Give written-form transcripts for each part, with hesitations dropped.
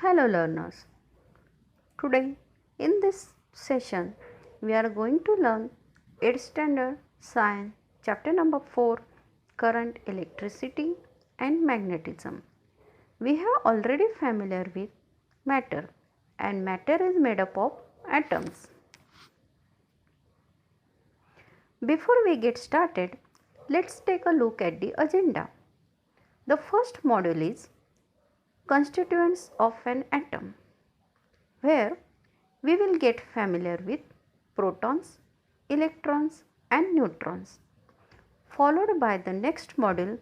Hello learners. Today in this session we are going to learn 8th standard science chapter number 4 current, electricity and magnetism. We have already familiar with matter and matter is made up of atoms. Before we get started, let's take a look at the agenda. The first module is constituents of an atom, where we will get familiar with protons, electrons and neutrons. Followed by the next module,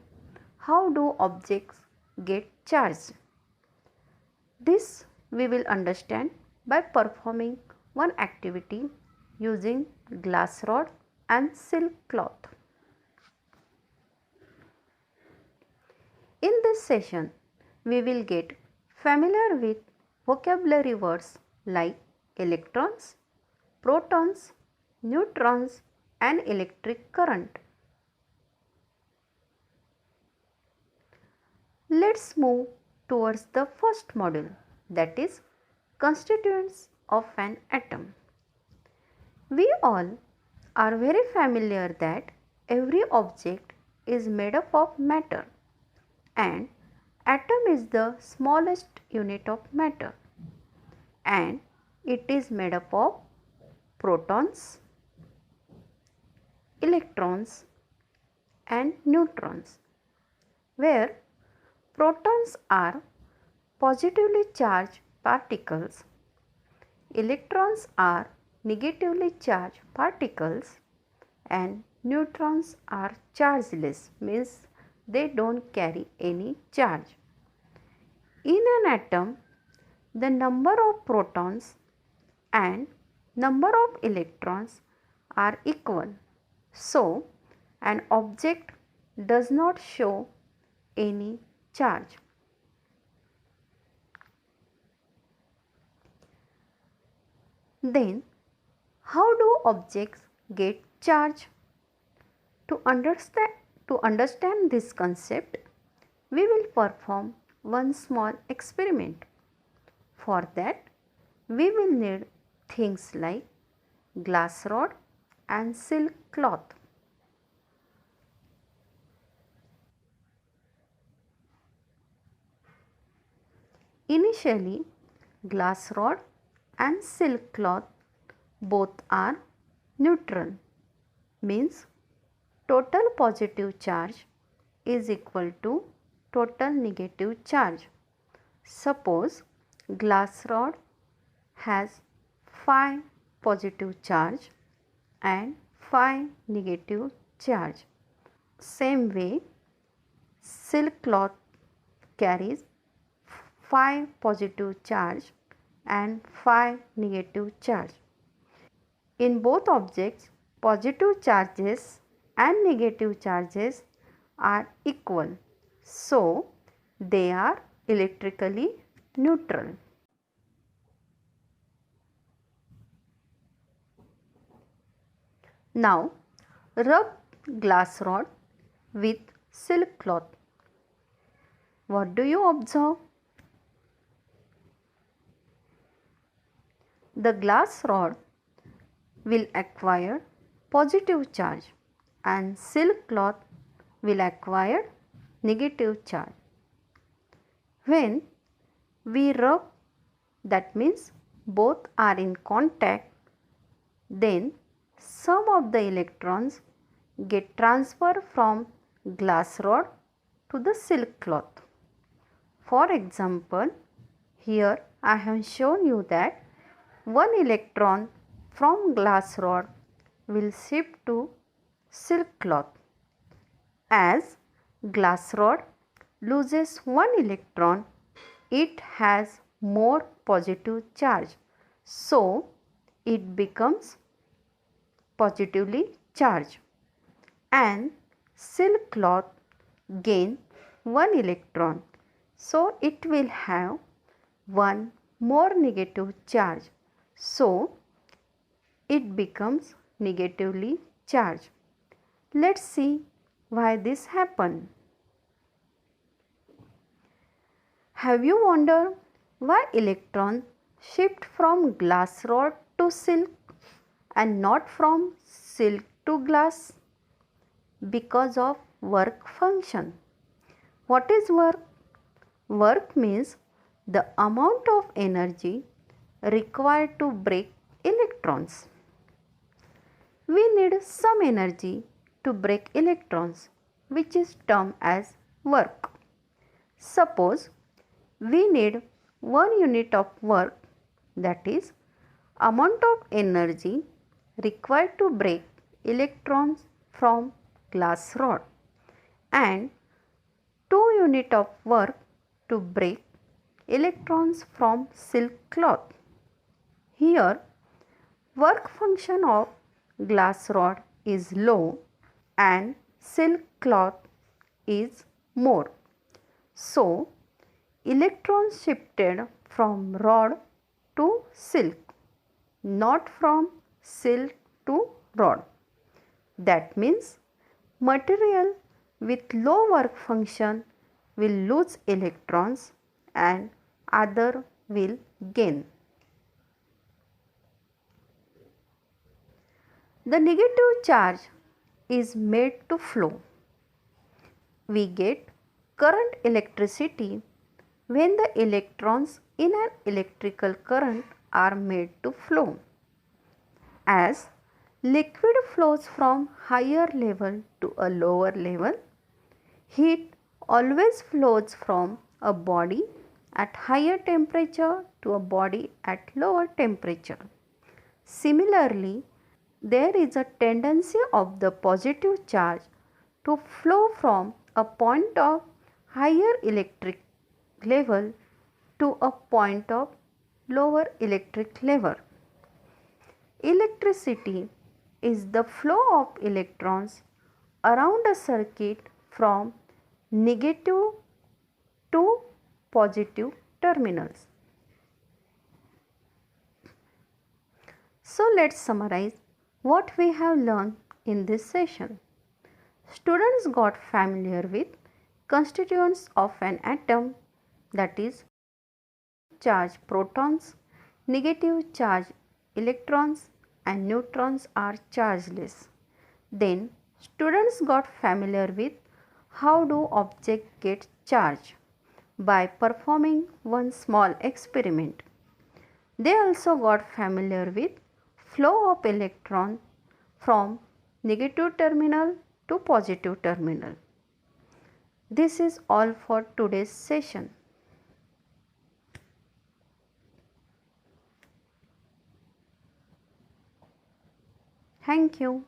how do objects get charged? This we will understand by performing one activity using glass rod and silk cloth. In this session, we will get familiar with vocabulary words like electrons, protons, neutrons and electric current. Let's move towards the first module, that is constituents of an atom. We all are very familiar that every object is made up of matter and atom is the smallest unit of matter and it is made up of protons, electrons and neutrons, where protons are positively charged particles, electrons are negatively charged particles and neutrons are chargeless, means they don't carry any charge. In an atom, the number of protons and number of electrons are equal. So, an object does not show any charge. Then, how do objects get charge? To understand this concept, we will perform one small experiment. For that, we will need things like glass rod and silk cloth. Initially, glass rod and silk cloth both are neutral, means total positive charge is equal to total negative charge. Suppose glass rod has 5 positive charge and 5 negative charge. Same way, silk cloth carries 5 positive charge and 5 negative charge. In both objects, positive charges and negative charges are equal, so they are electrically neutral. Now, rub glass rod with silk cloth. What do you observe? The glass rod will acquire positive charge and silk cloth will acquire negative charge. When we rub, that means both are in contact, then some of the electrons get transferred from glass rod to the silk cloth. For example, here I have shown you that one electron from glass rod will shift to silk cloth. As glass rod loses one electron, it has more positive charge, so it becomes positively charged, and silk cloth gain one electron, so it will have one more negative charge, so it becomes negatively charged. Let's see why this happened. Have you wondered Why electrons shift from glass rod to silk and not from silk to glass? Because of work function. What is work? Work means the amount of energy required to break electrons. We need some energy to break electrons, which is termed as work. Suppose we need 1 unit of work, that is amount of energy required to break electrons from glass rod, and 2 unit of work to break electrons from silk cloth. Here work function of glass rod is low and silk cloth is more. So electrons shifted from rod to silk, not from silk to rod. That means material with low work function will lose electrons and other will gain. The negative charge is made to flow. We get current electricity when the electrons in an electrical current are made to flow. As liquid flows from higher level to a lower level, heat always flows from a body at higher temperature to a body at lower temperature. Similarly, there is a tendency of the positive charge to flow from a point of higher electric level to a point of lower electric level. Electricity is the flow of electrons around a circuit from negative to positive terminals. So let's summarize what we have learned in this session. Students got familiar with constituents of an atom, that is charge protons, negative charge electrons and neutrons are chargeless. Then students got familiar with how do objects get charged by performing one small experiment. They also got familiar with flow of electron from negative terminal to positive terminal. This is all for today's session. Thank you.